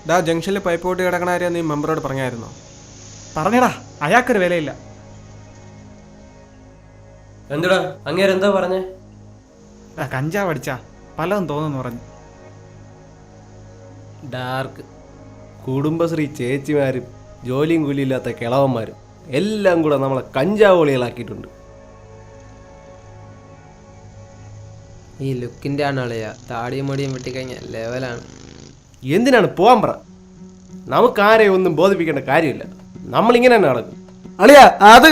ഡാ ജംഗ്ഷനിൽ പൈപ്പ് പൊട്ടി കിടക്കണ കാര്യം നീ മെമ്പറോട് പറഞ്ഞായിരുന്നോ? പറഞ്ഞടാ, അയാൾക്കൊരു വിലയില്ല. എന്തുടാ അങ്ങേരെന്താ പറഞ്ഞേ? കഞ്ചാവ് അടിച്ചാ പലതും തോന്നുന്നു പറഞ്ഞു. ഡാർക്ക് കുടുംബശ്രീ ചേച്ചിമാരും ജോലിയും കൂലിയില്ലാത്ത കിളവന്മാരും എല്ലാം കൂടെ നമ്മളെ കഞ്ചാവോളികളാക്കിയിട്ടുണ്ട്. ഈ ലുക്കിൻ്റെ ആണ് അളിയ. താടിയും മുടിയും വെട്ടിക്കഴിഞ്ഞാൽ ലെവലാണ്. എന്തിനാണ് പോവാൻ പറ? നമുക്കാരെയും ഒന്നും ബോധിപ്പിക്കേണ്ട കാര്യമില്ല. നമ്മളിങ്ങനെ തന്നെ നടക്കും. അളിയാ അത്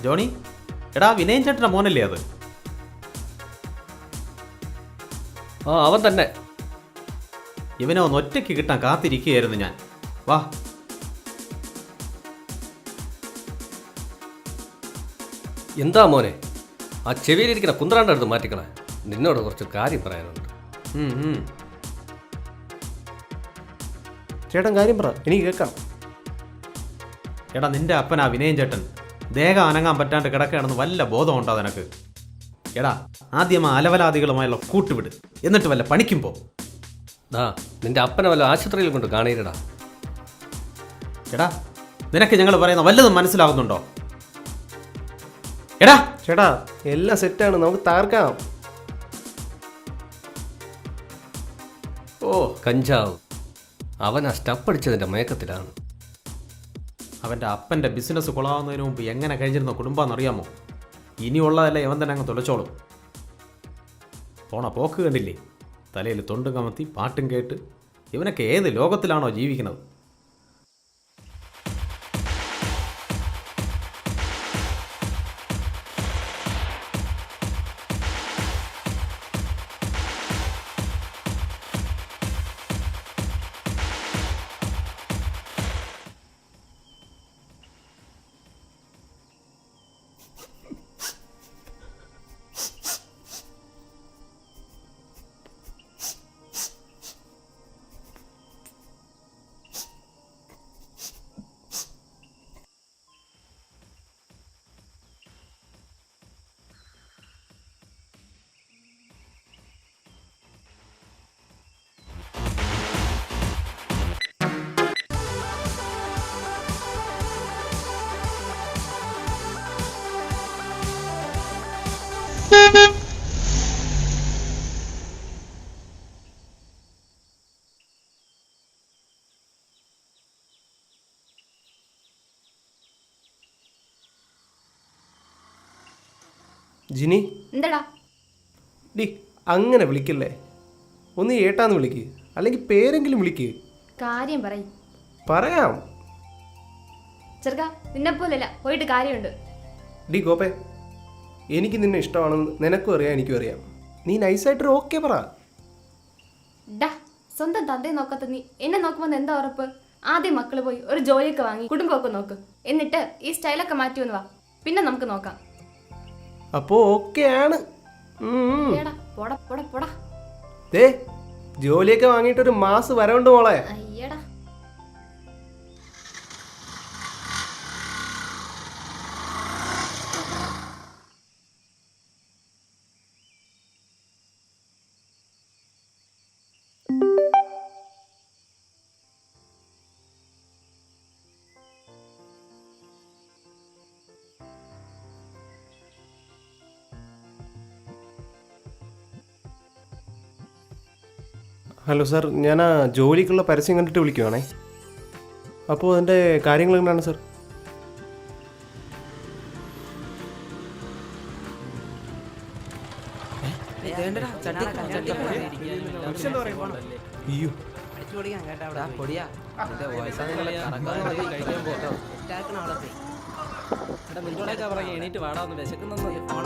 ജോണി, എടാ വിനയൻ ചേട്ടൻ്റെ മോനല്ലേ അത്? അവൻ തന്നെ. ഇവനെ ഒന്ന് ഒറ്റയ്ക്ക് കിട്ടാൻ കാത്തിരിക്കുകയായിരുന്നു ഞാൻ. വാ. എന്താ മോനെ, ആ ചെവിയിലിരിക്കുന്ന കുന്ത്രാണ്ട് അടുത്ത് മാറ്റിക്കളെ. നിന്നോട് കുറച്ച് കാര്യം പറയാനുണ്ട്. ചേട്ടൻ കാര്യം പറ, എനിക്ക് കേൾക്കാം. എടാ നിന്റെ അപ്പനാ വിനയൻ ചേട്ടൻ ദേഹം അനങ്ങാൻ പറ്റാണ്ട് കിടക്കുകയാണെന്ന് വല്ല ബോധമുണ്ടോ നിനക്ക്? എടാ ആദ്യം ആ അലവലാദികളുമായുള്ള കൂട്ടുവിട്, എന്നിട്ട് വല്ല പണിക്കും പോ. നിന്റെ അപ്പനെ വല്ല ആശുപത്രിയിൽ കൊണ്ട് കാണീരടാ. എടാ നിനക്ക് ഞങ്ങൾ പറയുന്ന വല്ലതും മനസ്സിലാകുന്നുണ്ടോ? എടാ ചേട്ടാ എല്ലാം സെറ്റാണ്, നമുക്ക് തകർക്കാം. ഓ കഞ്ചാവ്, അവൻ ആ സ്റ്റപ്പ് അടിച്ചതിൻ്റെ മയക്കത്തിലാണ്. അവൻ്റെ അപ്പൻ്റെ ബിസിനസ് കൊളാവുന്നതിന് മുമ്പ് എങ്ങനെ കഴിഞ്ഞിരുന്ന കുടുംബമെന്നറിയാമോ? ഇനിയുള്ളതല്ല ഇവൻ തന്നെ അങ്ങ് തുലച്ചോളും. പോണ പോക്ക് കണ്ടില്ലേ? തലയിൽ തൊണ്ടും കമത്തി പാട്ടും കേട്ട് ഇവനൊക്കെ ഏത് ലോകത്തിലാണോ ജീവിക്കുന്നത്? ജിനി, എന്താടാ ഡി അങ്ങനെ വിളിക്കല്ലേ, ഒന്ന് ഏട്ടാന്ന് വിളിക്ക്, അല്ലെങ്കിൽ പേരെങ്കിലും വിളിക്ക്. കാര്യം പറയും. പറയാം. ചെറുക്ക നിന്നെ പോലല്ല, പോയിട്ട് കാര്യമുണ്ട്. ഡി ഗോപേ, എനിക്ക് നിന്നെ ഇഷ്ടമാണെന്ന് നിനക്കും അറിയാം, എനിക്കും അറിയാം. നീ നൈസായിട്ടൊരു ഓക്കെ പറ. ഡാ സ്വന്തം തന്തയെ നോക്കാത്ത നീ എന്നെ നോക്കുമ്പോൾ എന്താ ഉറപ്പ്? ആദ്യം മക്കള് പോയി ഒരു ജോലിയൊക്കെ വാങ്ങി കുടുംബമൊക്കെ നോക്ക്, എന്നിട്ട് ഈ സ്റ്റൈലൊക്കെ മാറ്റി വന്ന് വാ, പിന്നെ നമുക്ക് നോക്കാം. അപ്പോ ഓക്കെ ആണ്. പോടാ പോടാ പോടാ. ദേ ജോലിയൊക്കെ വാങ്ങിയിട്ടൊരു മാസം വരവുണ്ട് മോളെ. അയ്യടാ. ഹലോ സാർ, ഞാൻ ആ ജോലിക്കുള്ള പരസ്യം കണ്ടിട്ട് വിളിക്കുവാണേ. അപ്പോൾ അതിൻ്റെ കാര്യങ്ങൾ എങ്ങനെയാണ് സാർ? അയ്യോ മിന്റോടൊക്കെ പറഞ്ഞ് എണീറ്റ് വാടാ ഒന്ന് വിശക്കുന്നു ഫോൺ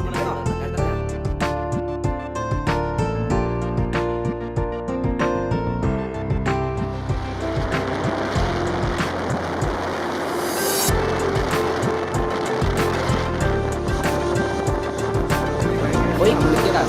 പോയി കുളിക്കടാ.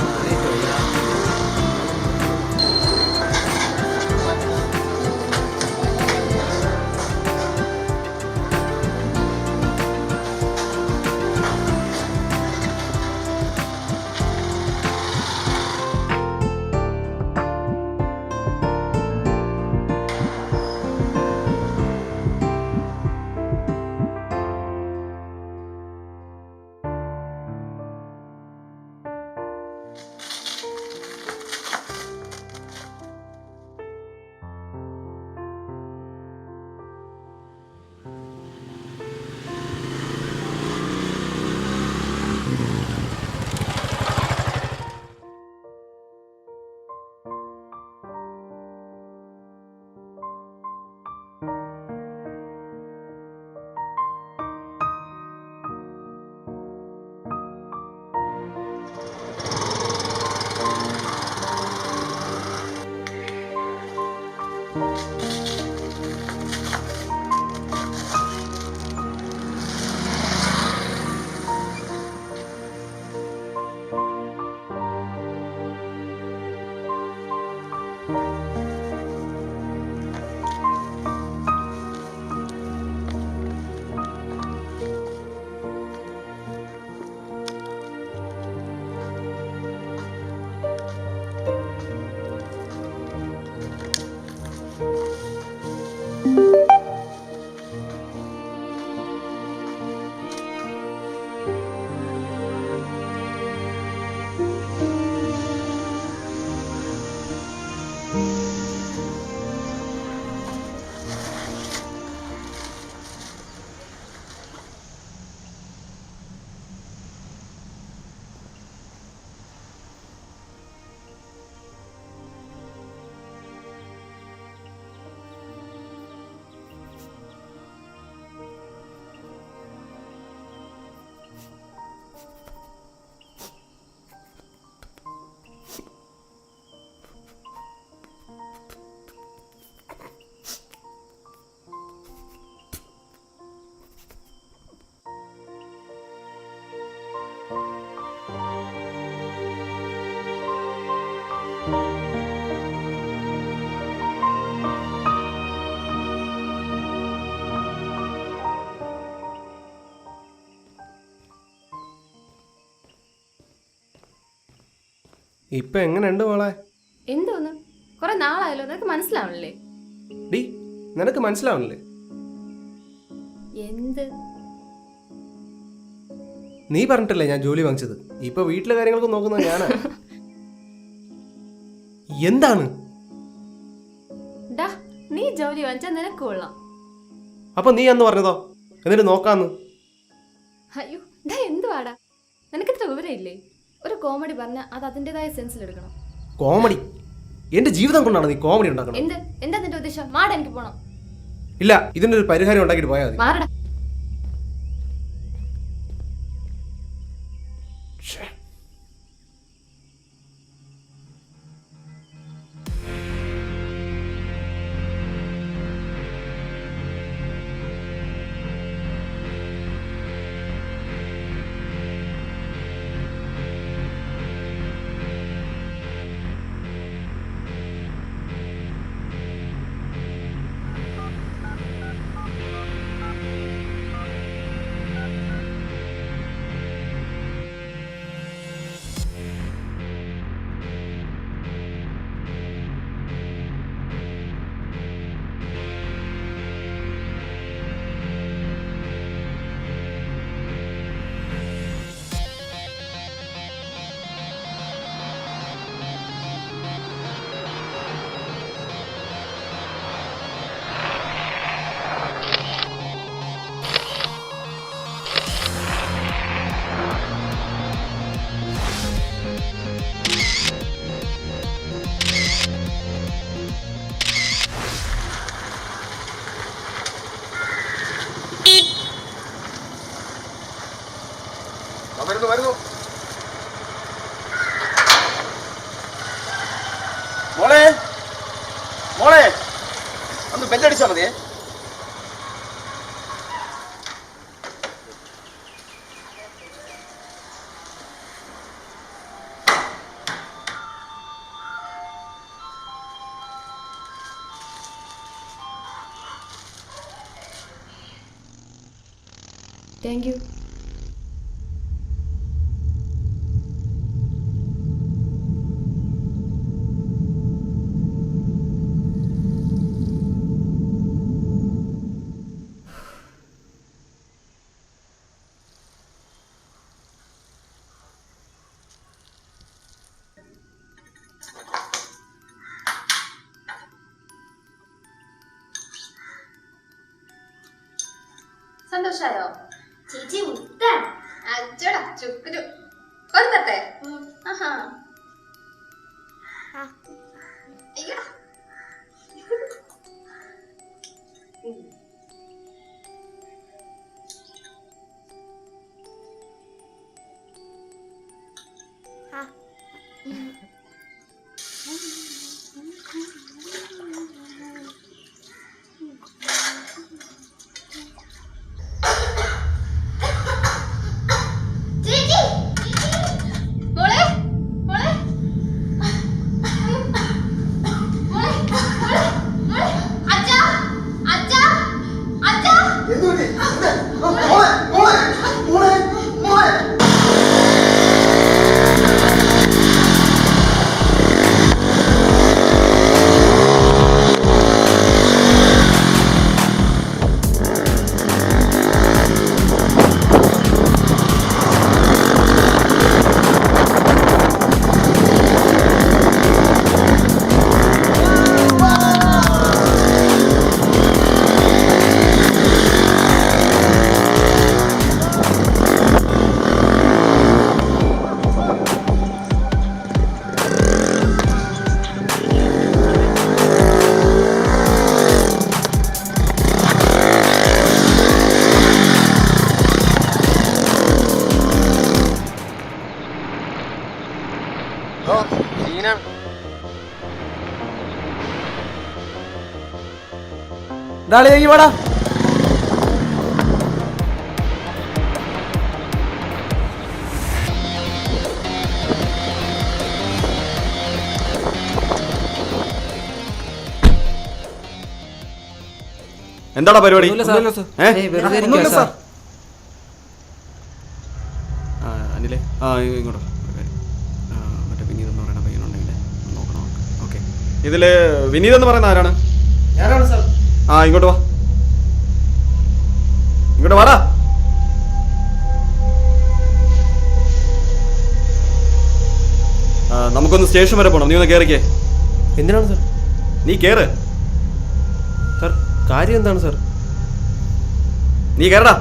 ഇപ്പൊ എങ്ങനെയുണ്ട് മോളെ? എന്തോന്ന് കുറെ നാളായല്ലോ, നിനക്ക് മനസ്സിലാവണില്ലേ? ഡി നിനക്ക് മനസ്സിലാവണില്ലേ? എന്ത് നീ പറഞ്ഞിട്ടല്ലേ ഞാൻ ജോലി വാങ്ങിച്ചത്? ഇപ്പൊ വീട്ടിലെ കാര്യങ്ങളൊക്കെ നോക്കുന്നത് ഞാനാ. എന്താണ്? ഡാ, നീ ജോലി വാങ്ങിച്ചാൽ നിനക്ക് കൊള്ളാം. അപ്പൊ നീ അന്ന് പറഞ്ഞതോ എന്നിട്ട് നോക്കാന്ന്? അയ്യോ ഡാ, എന്തുവാടാ നിനക്കിത്ര വിവരമില്ലേ? ഒരു കോമഡി പറഞ്ഞാൽ അത് അതിൻ്റെതായ സെൻസിലെടുക്കണം. കോമഡി? എന്റെ ജീവിതം കൊണ്ടാണ് നീ കോമഡി ഉണ്ടാക്കണം? എന്താ നിന്റെ ഉദ്ദേശം? മാടാ, എനിക്ക് പോണം. ഇല്ല, ഇതിന്റെ ഒരു പരിഹാരം ഉണ്ടാക്കിയിട്ട് പോയാൽ മതി. മാറടാ. വരുന്നു. മോളെ മോളെ ഒന്ന് ബെല്ലടിച്ചാ മതിയേ. Thank you. സന്തോഷായോ? ചേച്ചി മുത്താണ്. അച്ചടാ ചുക്കരു കൊടുത്തട്ടെ. ആഹാ അയ്യോ വാടാ. എന്താടാ പരിപാടി? ഒന്നുമില്ല സാർ. വെറുതെ ഇരിക്കുവാ സാർ. അനിലേ ഇങ്ങോട്ടോ. മറ്റേ വിനീത് എന്ന് പറയുന്ന പയ്യനുണ്ടെങ്കിൽ നോക്കണം. ഓക്കെ, ഇതിൽ വിനീത് എന്ന് പറയുന്ന ആരാണ്? ഞാനാണ് സാർ. ഇങ്ങോട്ട് വാ, ഇങ്ങോട്ട് വാടാ. നമുക്കൊന്ന് സ്റ്റേഷൻ വരെ പോകണം. നീ ഒന്ന് കയറിക്കേ. എന്തിനാണ് സാർ? നീ കയറ്. സാർ കാര്യം എന്താണ് സാർ? നീ കയറടാ.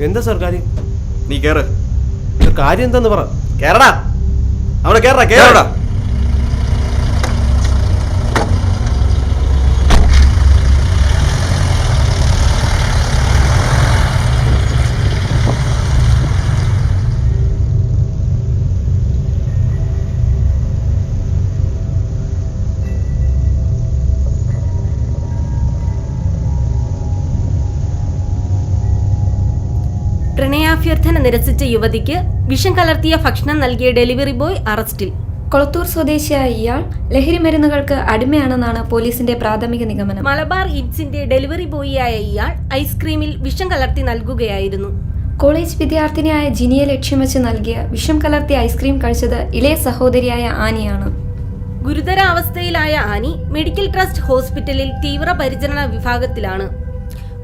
എന്താ സാർ കാര്യം? നീ കയറ്. സാർ കാര്യം എന്താന്ന് പറ. കയറടാ, അവിടെ കയറടാ, കയറടാ. പ്രണയാഭ്യർത്ഥന നിരസിച്ച യുവതിക്ക് വിഷം കലർത്തിയ ഭക്ഷണം നൽകിയ ഡെലിവറി ബോയ് അറസ്റ്റിൽ. കൊളത്തൂർ സ്വദേശിയായ ഇയാൾ ലഹരി മരുന്നുകൾക്ക് അടിമയാണെന്നാണ് പോലീസിന്റെ പ്രാഥമിക നിഗമനം. മലബാർ ഈറ്റ്സിന്റെ ഡെലിവറി ബോയിയായ ഇയാൾ ഐസ്ക്രീമിൽ വിഷം കലർത്തി നൽകുകയായിരുന്നു. കോളേജ് വിദ്യാർത്ഥിനിയായ ജിനിയെ ലക്ഷ്യം വെച്ച് നൽകിയ വിഷം കലർത്തിയ ഐസ്ക്രീം കഴിച്ചത് ഇളയ സഹോദരിയായ ആനിയാണ്. ഗുരുതരാവസ്ഥയിലായ ആനി മെഡിക്കൽ ട്രസ്റ്റ് ഹോസ്പിറ്റലിൽ തീവ്രപരിചരണ വിഭാഗത്തിലാണ്.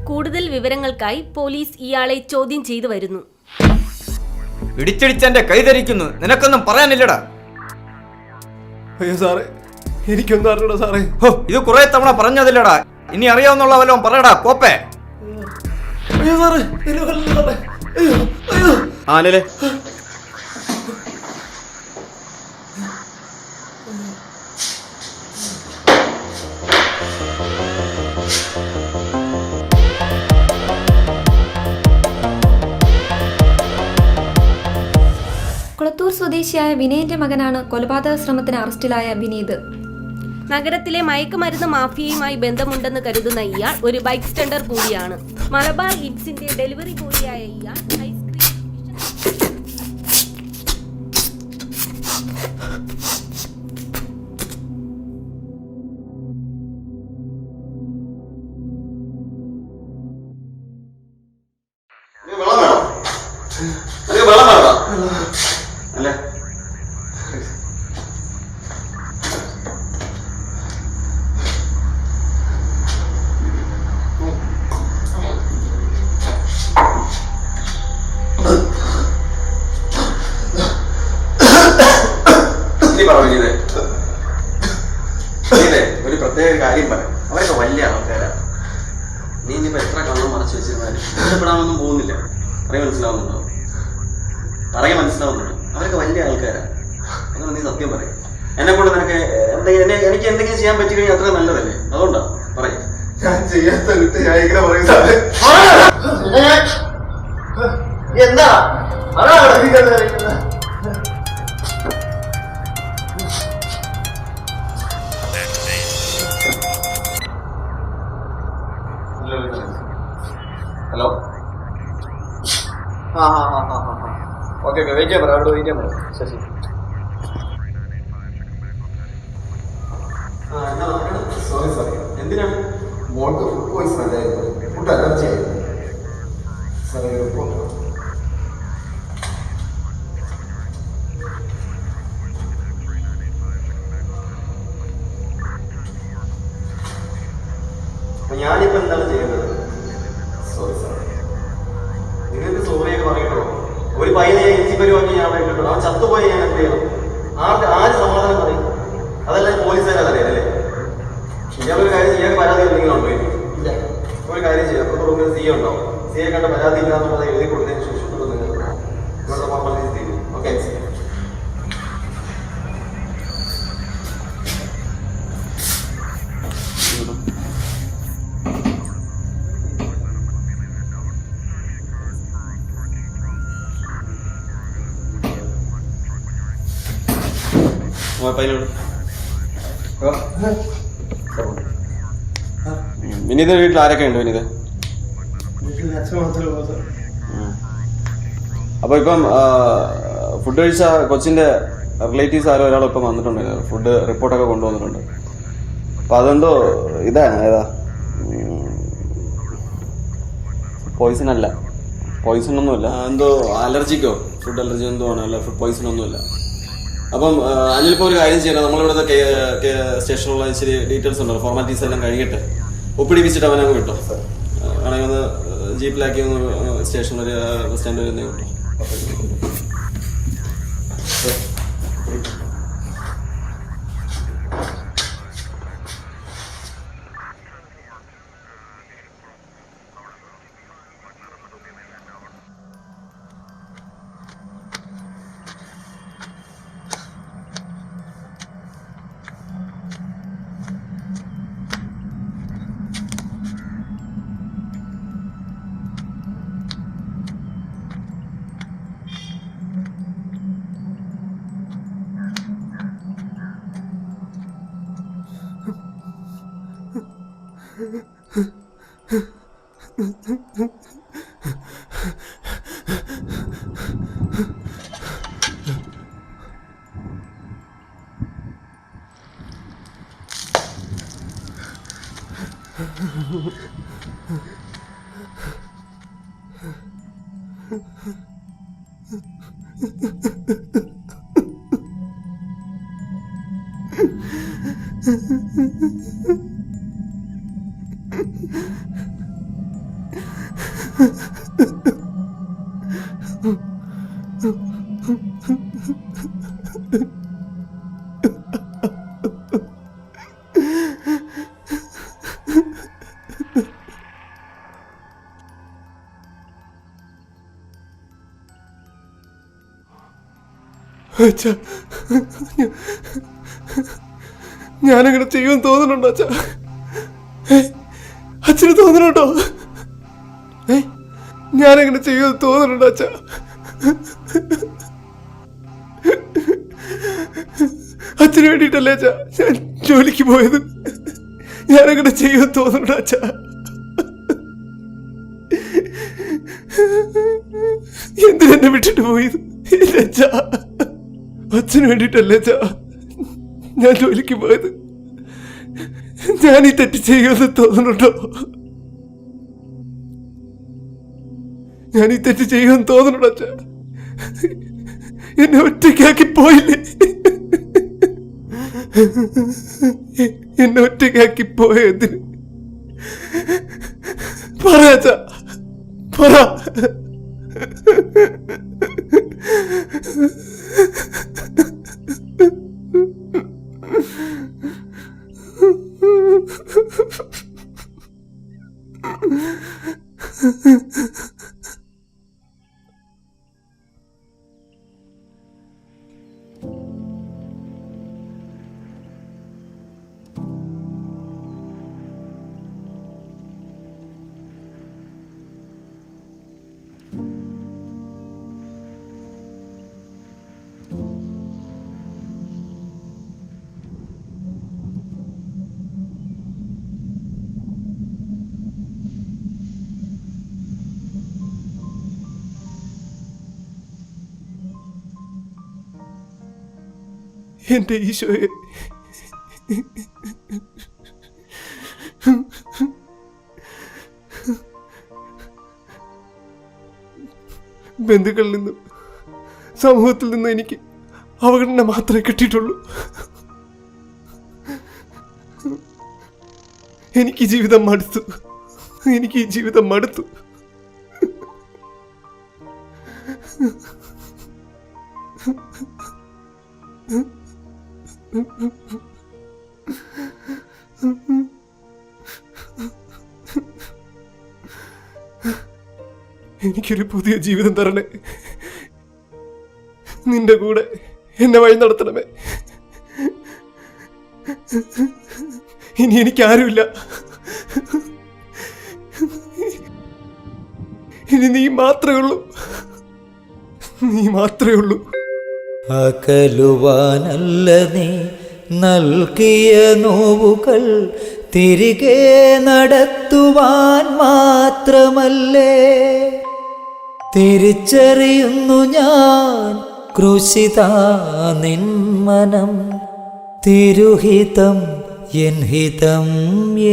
കൂടുതൽ വിവരങ്ങൾക്കായി പോലീസ് ഇയാളെ ചോദ്യം ചെയ്തു വരുന്നു. ഇടിച്ചിടിച്ചെന്റെ കൈധരിക്കുന്നു. നിനക്കൊന്നും പറയാനില്ലടാ. അയ്യോ സാറേ, എനിക്കൊന്നും അറിഞ്ഞൂടാ സാറേ. ഇത് കുറെ തവണ പറഞ്ഞതില്ലടാ. ഇനി അറിയാവുന്നുള്ള വല്ലതും പറയടാ കോപ്പേ. അയ്യോ സാറേ, ആനല്ലേ പുത്തൂർ സ്വദേശിയായ വിനയന്റെ മകനാണ് കൊലപാതക ശ്രമത്തിന് അറസ്റ്റിലായ വിനീത്. നഗരത്തിലെ മയക്കുമരുന്ന് മാഫിയയുമായി ബന്ധമുണ്ടെന്ന് കരുതുന്ന ഇയാൾ ഒരു ബൈക്ക് സ്റ്റണ്ടർ കൂടിയാണ്. മലബാർ ഹിറ്റ്സിന്റെ ഡെലിവറി ബോയിയായ ഇയാൾ വെള്ളം വേണം അല്ലേ? ഒരു പ്രത്യേക കാര്യം പറയാം. അവരൊക്കെ വലിയ ആൾക്കാരാണ്. നീ ഇനിയിപ്പോ എത്ര കണ്ണം മറച്ചു വെച്ചിരുന്നാലും ഇഷ്ടപ്പെടാനൊന്നും പോകുന്നില്ല. പറയാൻ മനസ്സിലാവുന്നുണ്ടോ? പറയാൻ മനസ്സിലാവുന്നുണ്ടോ? അവരൊക്കെ വലിയ ആൾക്കാരാണ്. അങ്ങനെ നീ സത്യം പറയും. എന്നെ കൊണ്ട് നിനക്ക് എനിക്ക് എന്തെങ്കിലും ചെയ്യാൻ പറ്റി കഴിഞ്ഞാൽ അത്ര നല്ലതല്ലേ? അതുകൊണ്ടാ പറയാം. ഞാൻ ചെയ്യാത്ത കിട്ടി ഞാൻ ഇങ്ങനെ പറയുന്നത് എന്താ ഹലോ ഓക്കെ വെയിറ്റ് ചെയ്യാൻ പറയാം. അവിടെ വെയിറ്റ് ചെയ്യാൻ പറയാം. ശരി സോറി എന്തിനാണ്? മോൾക്ക് ഫുഡ് പോയിസൺ അല്ലായിരുന്നു, ഫുഡ് അലർജി ആയിരുന്നു. അപ്പൊ ഞാനിപ്പോ എന്താണ് ചെയ്യേണ്ടത്? സോറി സാർ, നിങ്ങൾക്ക് സോറിയൊക്കെ പറയട്ടോ. ഒരു പയ്യനെ ഇഞ്ചി പരിപാടി ഞാൻ പറയട്ടോ. അവൻ ചത്തുപോയി ഞാൻ എന്ത് ചെയ്യണം? ആര് സമാധാനം പറയും? അതല്ല പോലീസുകാരെ അറിയാലേ. ഇയാളൊരു കാര്യം ചെയ്യാൻ പരാതി എന്തെങ്കിലും ഉണ്ടോ? ഇല്ല. ഒരു കാര്യം ചെയ്യാം. അപ്പുറത്തെ റൂമിൽ സി ഉണ്ടാവും. സിയെ കണ്ട പരാതി ഇല്ലാന്ന് പറഞ്ഞാൽ എഴുതി കൊടുത്തതിന് ശേഷം ഇവിടുത്തെ ഫോർമാലിറ്റീസ് ചെയ്യും. ഓക്കെ. വിനീത് വീട്ടിൽ ആരൊക്കെ ഉണ്ട്? വിനീത് അപ്പൊ ഇപ്പം ഫുഡ് കഴിച്ച കൊച്ചിന്റെ റിലേറ്റീവ്സ് ആരോ ഒരാൾ ഇപ്പം വന്നിട്ടുണ്ട്. ഫുഡ് റിപ്പോർട്ടൊക്കെ കൊണ്ടുവന്നിട്ടുണ്ട്. അപ്പൊ അതെന്തോ ഇതാണ് ഏതാ പോയിസൺ അല്ല, പോയിസൺ ഒന്നുമില്ല. എന്തോ അലർജിക്കോ ഫുഡ് അലർജി എന്തോ ആണ്. അല്ല, ഫുഡ് പോയിസൺ ഒന്നുമില്ല. അപ്പം അനിലിപ്പോൾ ഒരു കാര്യം ചെയ്യണം. നമ്മളിവിടുത്തെ സ്റ്റേഷനിലുള്ള ഇച്ചിരി ഡീറ്റെയിൽസ് ഉണ്ടല്ലോ, ഫോർമാലിറ്റീസ് എല്ലാം കഴിഞ്ഞിട്ട് ഒപ്പിടിപ്പിച്ചിട്ട് അവനങ്ങ് വിട്ടോ. ആണെങ്കിൽ ഒന്ന് ജീപ്പിലാക്കി ഒന്ന് സ്റ്റേഷൻ വരെ ബസ് സ്റ്റാൻഡ് വരെ ഒന്ന് വിട്ടോ. അച്ഛാ, ഞാനങ്ങനെ ചെയ്യുമെന്ന് തോന്നുന്നുണ്ടോ അച്ഛാ? അച്ഛന് തോന്നുന്നുണ്ടോ? ഞാനങ്ങനെ ചെയ്യുമെന്ന് തോന്നുന്നുണ്ടോ അച്ഛാ? അച്ഛന് വേണ്ടിയിട്ടല്ലേ അച്ഛാ ഞാൻ ജോലിക്ക് പോയത്. ഞാനങ്ങനെ ചെയ്യുമെന്ന് തോന്നുന്നുണ്ടോ അച്ഛാ? എന്തിനെന്നെ വിട്ടിട്ട് പോയത്? ഇല്ല അച്ഛാ, അച്ഛന് വേണ്ടിയിട്ടല്ലേ അച്ഛാ ഞാൻ ജോലിക്ക് പോയത്. ഞാൻ ഈ തെറ്റ് ചെയ്യുമെന്ന് തോന്നുന്നുണ്ടോ? ഞാൻ ഈ തെറ്റ് ചെയ്യുമെന്ന് തോന്നുന്നുണ്ടോ അച്ഛാ? എന്നെ ഒറ്റയ്ക്കാക്കി പോയില്ലേ? എന്നെ ഒറ്റയ്ക്കാക്കി പോയതിന് പറ അച്ഛാ, പറ. എന്റെ ഈശോയെ, ബന്ധുക്കളിൽ നിന്നും സമൂഹത്തിൽ നിന്നും എനിക്ക് അവഗണന മാത്രമേ കിട്ടിയിട്ടുള്ളൂ. എനിക്ക് ഈ ജീവിതം മടുത്തു. എനിക്കൊരു പുതിയ ജീവിതം തരണേ. നിന്റെ കൂടെ എന്നെ വഴി നടത്തണമേ. ഇനി എനിക്കാരുമില്ല. ഇനി നീ മാത്രമേ ഉള്ളൂ. അകലുവാനല്ല നീ നൽകിയ നോവുകൾ തിരികെ നടത്തുവാൻ മാത്രമല്ലേ. തിരിച്ചറിയുന്നു ഞാൻ ക്രൂശിതാ നിൻ മനം. തിരുഹിതം എൻ ഹിതം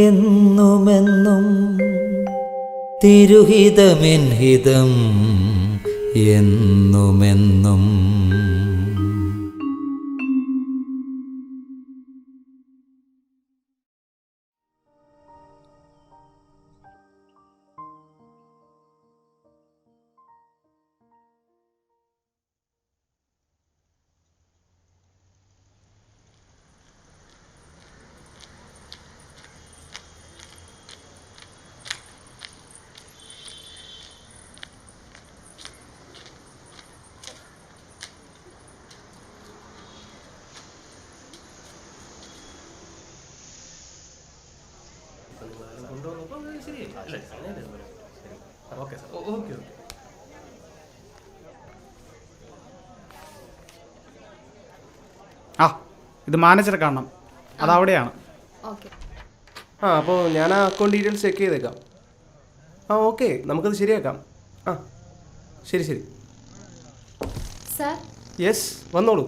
എന്നുമെന്നും. തിരുഹിതമെൻ ഹിതം എന്നുമെന്നും. ആ, ഇത് മാനേജറെ കാണണം. അതവിടെയാണ്. ഓക്കെ. അപ്പോൾ ഞാൻ ആ അക്കൗണ്ട് ഡീറ്റെയിൽസ് ചെക്ക് ചെയ്തേക്കാം. ഓക്കെ, നമുക്കത് ശരിയാക്കാം. ശരി. സർ. യെസ്, വന്നോളൂ.